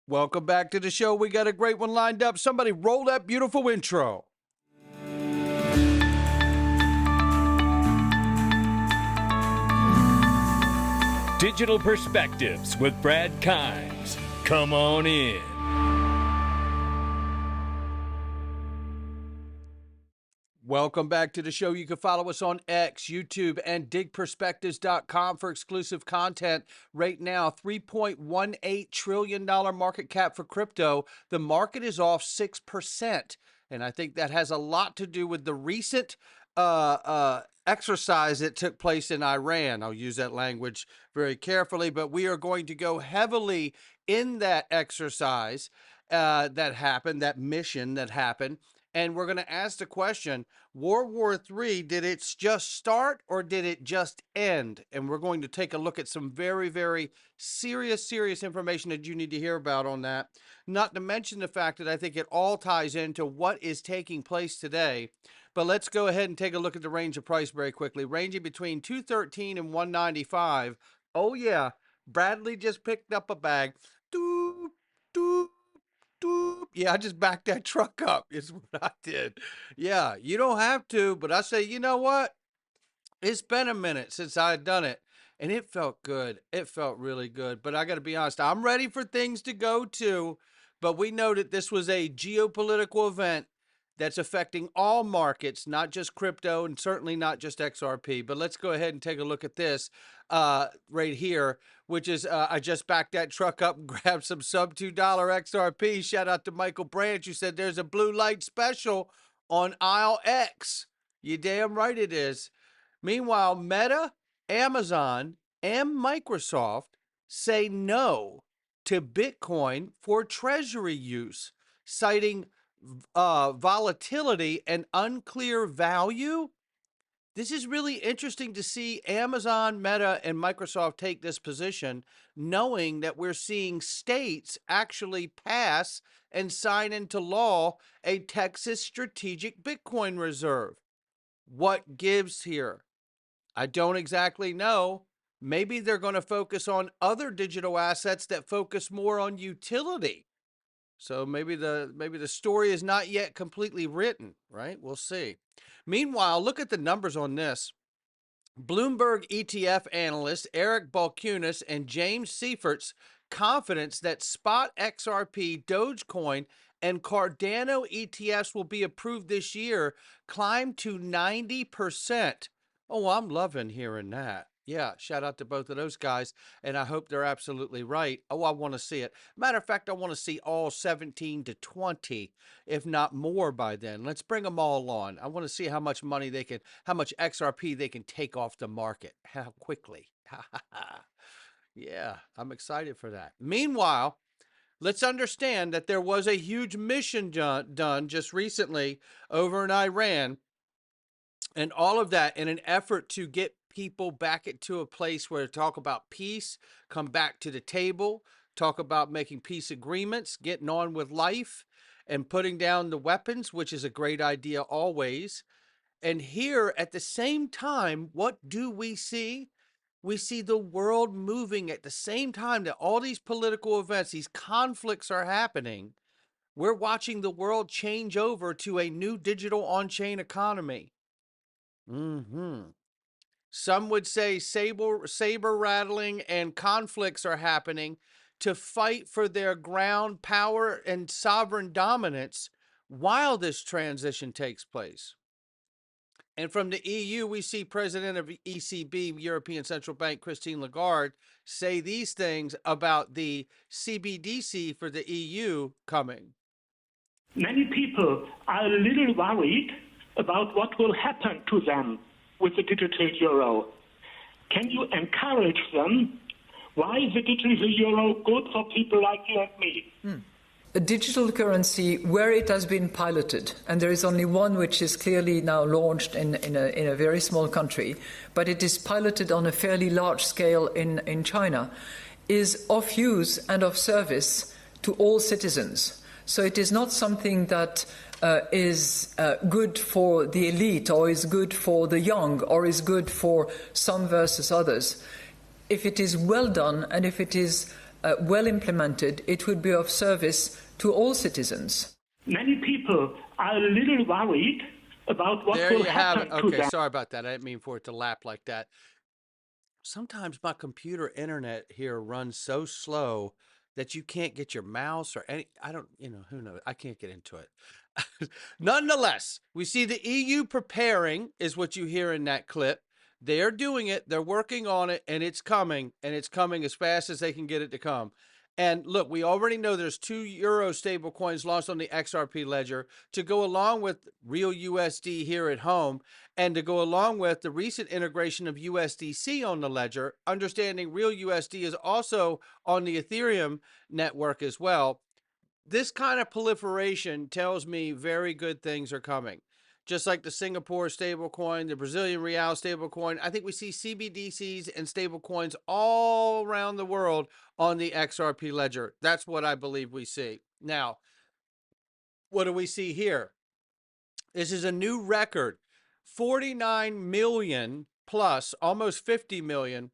Welcome back to the show. We got a great one lined up. Somebody roll that beautiful intro. Digital Perspectives with Brad Kimes. Come on in. Welcome back to the show. You can follow us on X, YouTube, and DigPerspectives.com for exclusive content. Right now, $3.18 trillion market cap for crypto. The market is off 6%. And I think that has a lot to do with the recent exercise that took place in Iran. I'll use that language very carefully, but we are going to go heavily in that exercise that happened, that mission that happened. And we're going to ask the question, World War III, did it just start or did it just end? And we're going to take a look at some very, very serious information that you need to hear about on that. Not to mention the fact that I think it all ties into what is taking place today. But let's go ahead and take a look at the range of price very quickly, ranging between 213 and 195. Oh, yeah, Bradley just picked up a bag. Doop, doop. Yeah, I just backed that truck up is what I did. Yeah, you don't have to, but I say, you know what? It's been a minute since I had done it, and it felt good. It felt really good, but I got to be honest, I'm ready for things to go to, but we know that this was a geopolitical event that's affecting all markets, not just crypto and certainly not just XRP. But let's go ahead and take a look at this right here, which is I just backed that truck up and grabbed some sub $2 XRP. Shout out to Michael Branch, who said there's a blue light special on aisle X. You damn right it is. Meanwhile, Meta, Amazon, and Microsoft say no to Bitcoin for treasury use, citing volatility and unclear value. This is really interesting to see Amazon, Meta, and Microsoft take this position, knowing that we're seeing states actually pass and sign into law a Texas Strategic Bitcoin Reserve. What gives here? I don't exactly know. Maybe they're going to focus on other digital assets that focus more on utility. So maybe the story is not yet completely written, right? We'll see. Meanwhile, look at the numbers on this. Bloomberg ETF analyst Eric Balkunas and James Seifert's confidence that spot XRP, Dogecoin, and Cardano ETFs will be approved this year climbed to 90%. Oh, I'm loving hearing that. Yeah, shout out to both of those guys, and I hope they're absolutely right. Oh, I want to see it. Matter of fact, I want to see all 17 to 20, if not more by then. Let's bring them all on. I want to see how much money they can, how much XRP they can take off the market, how quickly. Yeah, I'm excited for that. Meanwhile, let's understand that there was a huge mission done just recently over in Iran, and all of that in an effort to get people back into a place where talk about peace, come back to the table, talk about making peace agreements, getting on with life, and putting down the weapons, which is a great idea always. And here at the same time, what do we see? We see the world moving at the same time that all these political events, these conflicts are happening. We're watching the world change over to a new digital on-chain economy. Some would say saber rattling and conflicts are happening to fight for their ground power and sovereign dominance while this transition takes place. And from the EU, we see President of ECB, European Central Bank, Christine Lagarde, say these things about the CBDC for the EU coming. Many people are a little worried about what will happen to them with the digital euro. Can you encourage them? Why is the digital euro good for people like you and me? A digital currency where it has been piloted, and there is only one which is clearly now launched in a very small country, but it is piloted on a fairly large scale in China, is of use and of service to all citizens. So it is not something that is good for the elite or is good for the young or is good for some versus others. If it is well done and if it is well implemented, it would be of service to all citizens. Many people are a little worried about what There will you have happen it. to Okay, them. sorry about that. I didn't mean for it to lap like that. Sometimes my computer internet here runs so slow that you can't get your mouse or any, I don't, who knows? I can't get into it. Nonetheless, we see the EU preparing, is what you hear in that clip. They're doing it, they're working on it, and it's coming as fast as they can get it to come. And look, we already know there's 2 euro stable coins launched on the XRP ledger to go along with real USD here at home, and to go along with the recent integration of USDC on the ledger, understanding real USD is also on the Ethereum network as well. This kind of proliferation tells me very good things are coming. Just like the Singapore stablecoin, the Brazilian real stablecoin, I think we see CBDCs and stablecoins all around the world on the XRP ledger. That's what I believe we see. Now, what do we see here? This is a new record, 49 million plus, almost 50 million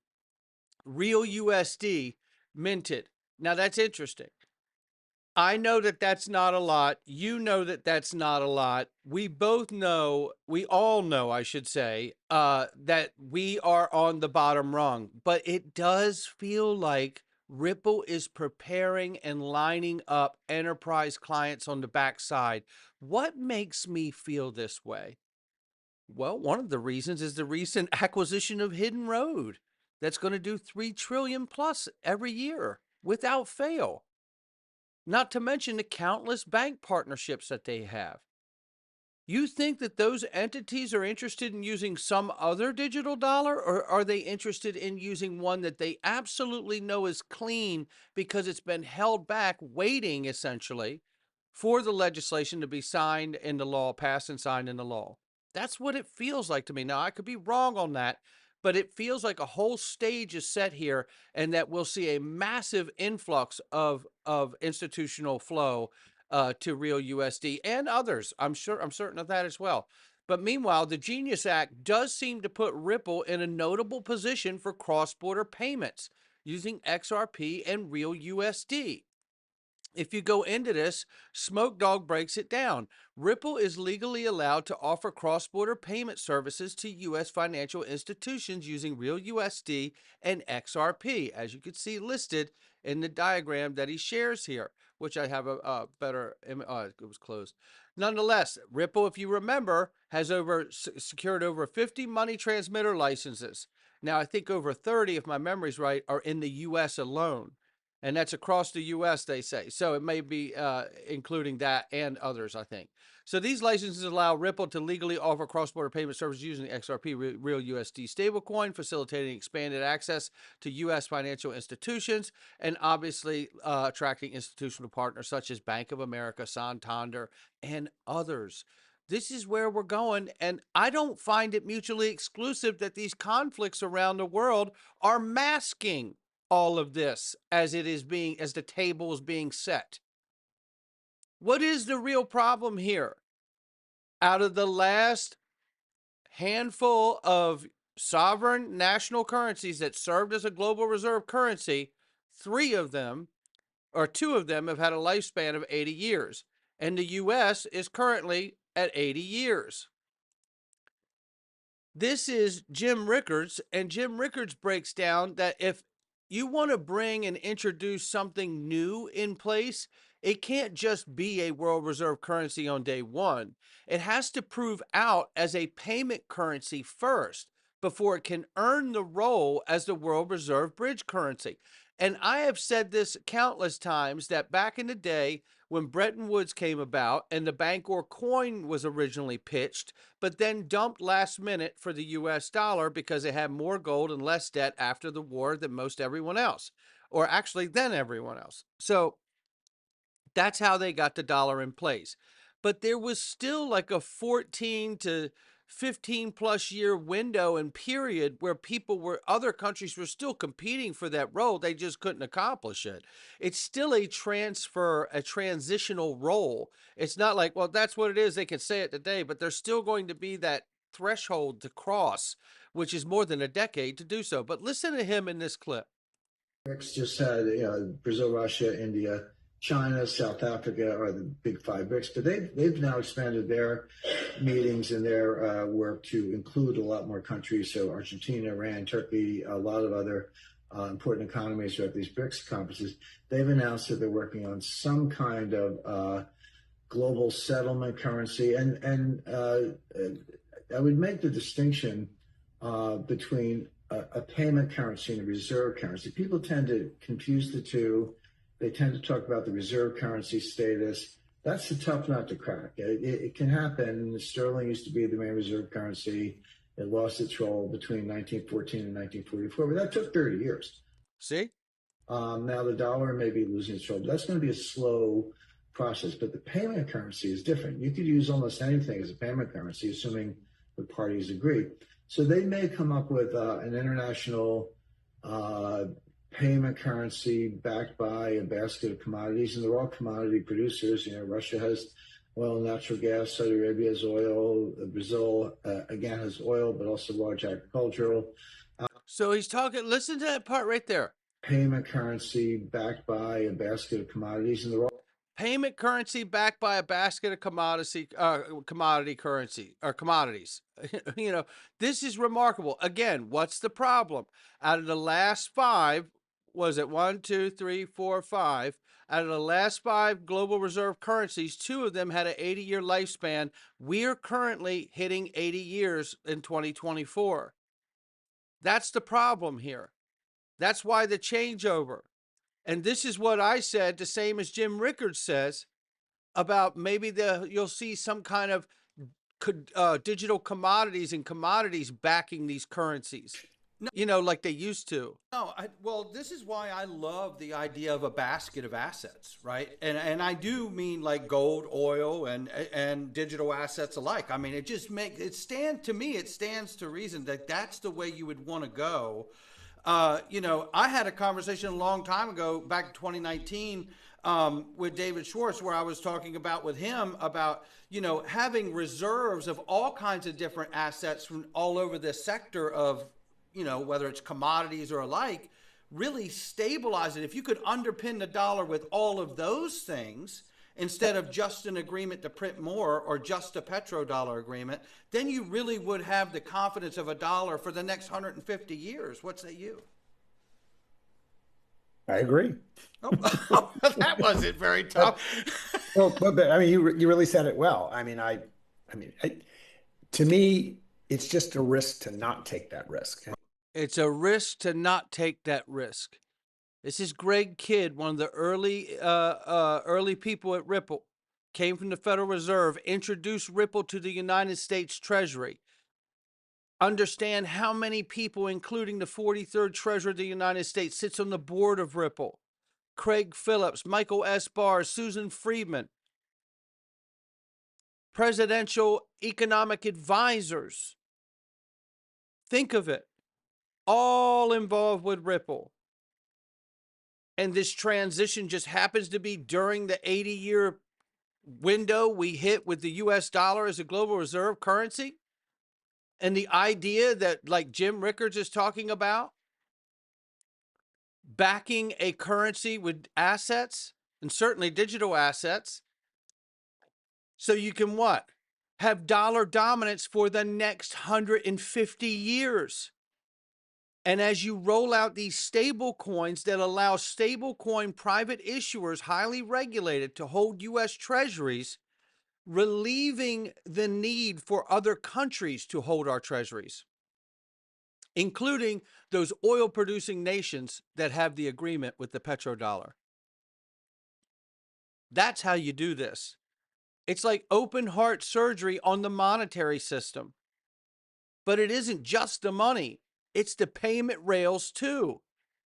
real USD minted. Now, that's interesting. I know that that's not a lot. You know that that's not a lot. We both know, we all know, I should say, that we are on the bottom rung. But it does feel like Ripple is preparing and lining up enterprise clients on the backside. What makes me feel this way? Well, one of the reasons is the recent acquisition of Hidden Road. That's going to do 3 trillion plus every year without fail. Not to mention the countless bank partnerships that they have. You think that those entities are interested in using some other digital dollar, or are they interested in using one that they absolutely know is clean because it's been held back, waiting essentially for the legislation to be signed into law, passed and signed into law? That's what it feels like to me. Now, I could be wrong on that, but it feels like a whole stage is set here, and that we'll see a massive influx of institutional flow to real USD and others. I'm certain of that as well. But meanwhile, the Genius Act does seem to put Ripple in a notable position for cross-border payments using XRP and real USD. If you go into this, Smoke Dog breaks it down. Ripple is legally allowed to offer cross-border payment services to U.S. financial institutions using real USD and XRP, as you can see listed in the diagram that he shares here, which I have a better, it was closed. Nonetheless, Ripple, if you remember, has secured over 50 money transmitter licenses. Now, I think over 30, if my memory's right, are in the U.S. alone. And that's across the U.S., they say. So it may be including that and others, I think. So these licenses allow Ripple to legally offer cross-border payment services using XRP Real USD stablecoin, facilitating expanded access to U.S. financial institutions, and obviously attracting institutional partners such as Bank of America, Santander, and others. This is where we're going, and I don't find it mutually exclusive that these conflicts around the world are masking all of this as the table is being set. What is the real problem here? Out of the last handful of sovereign national currencies that served as a global reserve currency, 2 of them have had a lifespan of 80 years, and the US is currently at 80 years. This is Jim Rickards, and Jim Rickards breaks down that if you want to bring and introduce something new in place, it can't just be a world reserve currency on day one. It has to prove out as a payment currency first before it can earn the role as the world reserve bridge currency. And I have said this countless times that back in the day when Bretton Woods came about and the Bangor coin was originally pitched, but then dumped last minute for the US dollar because it had more gold and less debt after the war than most everyone else, or actually than everyone else. So that's how they got the dollar in place. But there was still like a 14 to 15 plus year window and period where other countries were still competing for that role. They just couldn't accomplish it. It's still a transitional role. It's not like, well, that's what it is. They can say it today, but there's still going to be that threshold to cross, which is more than a decade to do so. But listen to him in this clip. BRICS just had Brazil, Russia, India, China, South Africa are the big five BRICS, but they've now expanded their meetings and their work to include a lot more countries. So Argentina, Iran, Turkey, a lot of other important economies are at these BRICS conferences. They've announced that they're working on some kind of global settlement currency, and I would make the distinction between a payment currency and a reserve currency. People tend to confuse the two. They tend to talk about the reserve currency status. That's a tough nut to crack. It can happen. Sterling used to be the main reserve currency. It lost its role between 1914 and 1944, but that took 30 years. See? Now the dollar may be losing its role, but that's going to be a slow process. But the payment currency is different. You could use almost anything as a payment currency, assuming the parties agree. So they may come up with an international payment currency backed by a basket of commodities, and they're all commodity producers. Russia has oil and natural gas, Saudi Arabia has oil, Brazil, again, has oil, but also large agricultural. So he's talking, listen to that part right there. Payment currency backed by a basket of commodities, and they're all payment currency backed by a basket of commodity currency or commodities. This is remarkable. Again, what's the problem? Out of the last five, was it 1, 2, 3, 4, 5? Out of the last five global reserve currencies, two of them had an 80-year lifespan. We're currently hitting 80 years in 2024. That's the problem here. That's why the changeover. And this is what I said, the same as Jim Rickards says, about maybe you'll see some kind of digital commodities and commodities backing these currencies, like they used to. No, well, this is why I love the idea of a basket of assets, right? And I do mean like gold, oil, and digital assets alike. I mean, it stands to reason that that's the way you would want to go. I had a conversation a long time ago, back in 2019, with David Schwartz, where I was talking with him about, having reserves of all kinds of different assets from all over this sector of, whether it's commodities or alike, really stabilize it. If you could underpin the dollar with all of those things, instead of just an agreement to print more or just a petrodollar agreement, then you really would have the confidence of a dollar for the next 150 years. What say you? I agree. Oh, that wasn't very tough. But I mean, you really said it well. I mean, to me, it's just a risk to not take that risk. It's a risk to not take that risk. This is Greg Kidd, one of the early people at Ripple, came from the Federal Reserve, introduced Ripple to the United States Treasury. Understand how many people, including the 43rd Treasurer of the United States, sits on the board of Ripple. Craig Phillips, Michael S. Barr, Susan Friedman, presidential economic advisors. Think of it. All involved with Ripple. And this transition just happens to be during the 80-year window we hit with the US dollar as a global reserve currency. And the idea that, like Jim Rickards is talking about, backing a currency with assets, and certainly digital assets, so you can what? Have dollar dominance for the next 150 years. And as you roll out these stable coins that allow stable coin private issuers, highly regulated, to hold U.S. treasuries, relieving the need for other countries to hold our treasuries, including those oil-producing nations that have the agreement with the petrodollar. That's how you do this. It's like open heart surgery on the monetary system. But it isn't just the money. It's the payment rails too.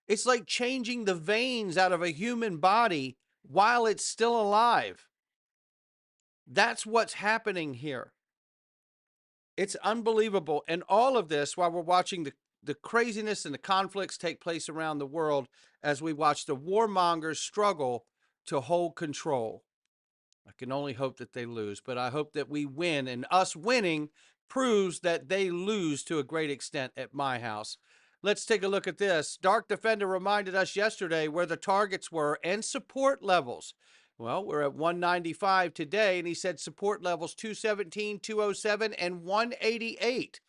It's like changing the veins out of a human body while it's still alive. That's what's happening here. It's unbelievable. And all of this while we're watching the craziness and the conflicts take place around the world as we watch the warmongers struggle to hold control. I can only hope that they lose, but I hope that we win, and us winning proves that they lose to a great extent at my house. Let's take a look at this. Dark Defender reminded us yesterday where the targets were and support levels. Well, we're at 195 today, and he said support levels 217, 207, and 188.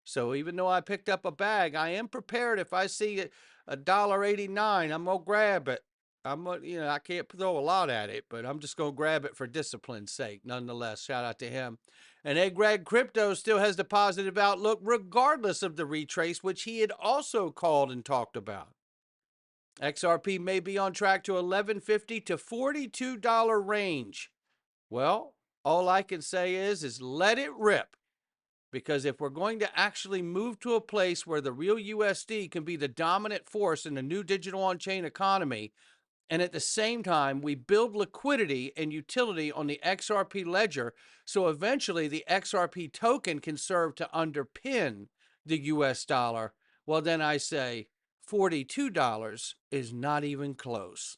So even though I picked up a bag, I am prepared. If I see $1.89, I'm gonna grab it. I can't throw a lot at it, but I'm just gonna grab it for discipline's sake. Nonetheless, shout out to him. And Ed Greg Crypto still has the positive outlook, regardless of the retrace, which he had also called and talked about. XRP may be on track to $11.50 to $42 range. Well, all I can say is let it rip. Because if we're going to actually move to a place where the real USD can be the dominant force in the new digital on-chain economy, and at the same time, we build liquidity and utility on the XRP ledger, so eventually the XRP token can serve to underpin the US dollar, well, then I say $42 is not even close.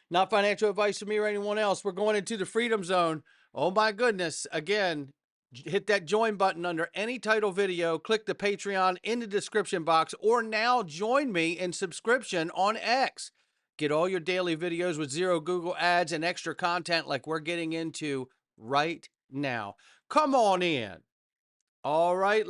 Not financial advice from me or anyone else. We're going into the freedom zone. Oh my goodness. Again, hit that join button under any title video, click the Patreon in the description box, or now join me in subscription on X. Get all your daily videos with zero Google ads and extra content like we're getting into right now. Come on in. All right,